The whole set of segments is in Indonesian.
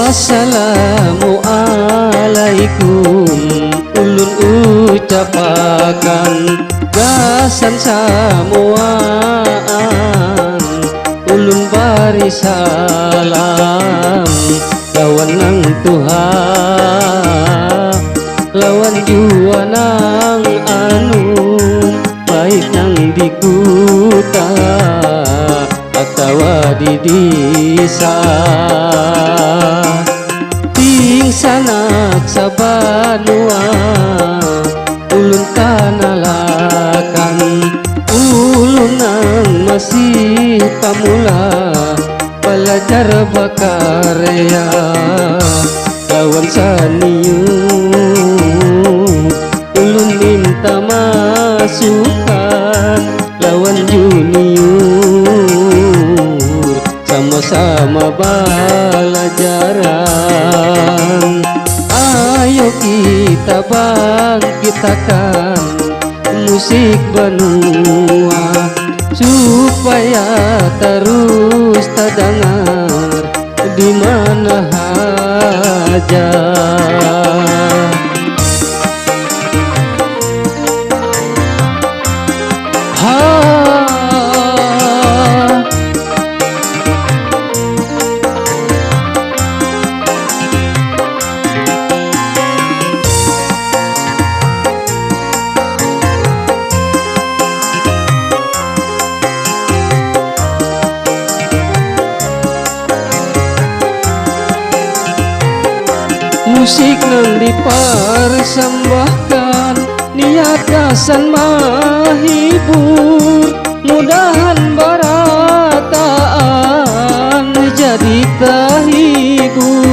Assalamualaikum ulun ucapakan gasan samuaan ulun bari salam lawan nang Tuhan lawan jua nang anu baik nang di kota atau di desa ting sanak sabanua ulun kanalakan ulun nang masih pamula belajar bakarya lawan saniu ulun minta masukan lawan junior sama-sama belajaran. Ayo kita bangkitakan musik benua supaya terus terdengar di mana aja. Musik nang dipersembahkan niat gasan mahibur mudahan barataan jadi terhibur.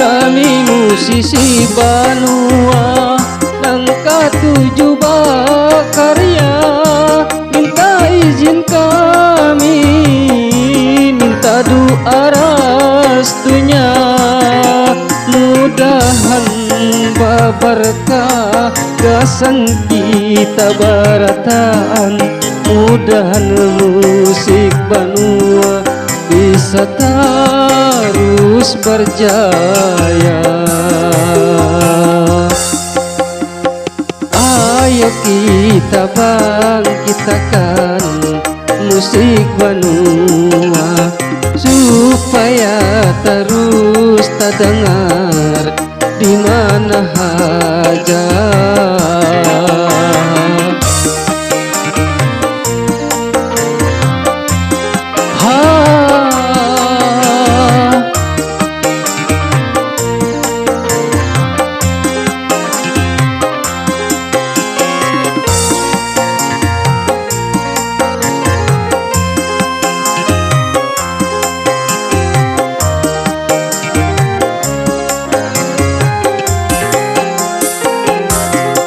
Kami musisi Banua nang katuju bakarya minta izin kami minta doa restunya mudahan berkah gasan kita barataan mudahan musik Banua bisa terus berjaya. Ayo kita bangkitakan musik Banua supaya terus terdengar di mana aja.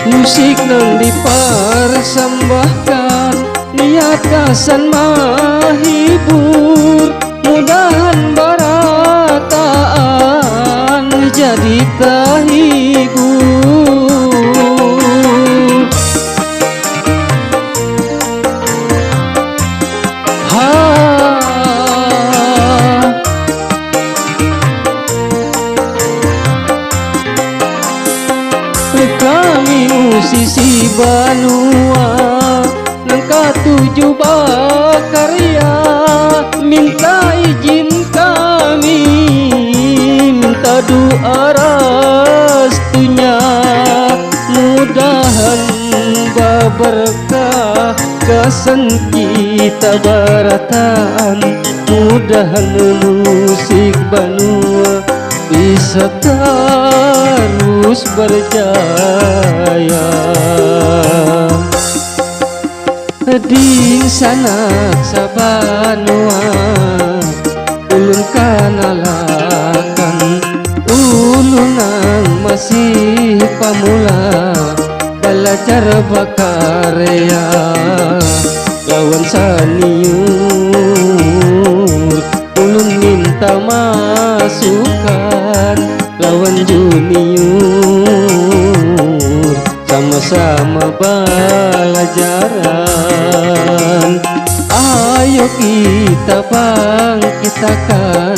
Musik nang dipersembahkan niat gasan mahibur mudahan barataan jadi terhibur. Kami musisi Banua nang katuju bakarya minta izin kami minta doa restunya mudahan berkah gasan kita barataan mudahan musik Banua bisa terus berjaya. Di sanak sabanua ulun kanalakan ulun nang masih pamula belajar bakarya lawan saniur ulun minta masukan bersama pelajaran. Ayo kita bangkitakan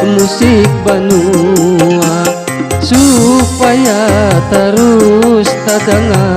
musik Banua supaya terus terdengar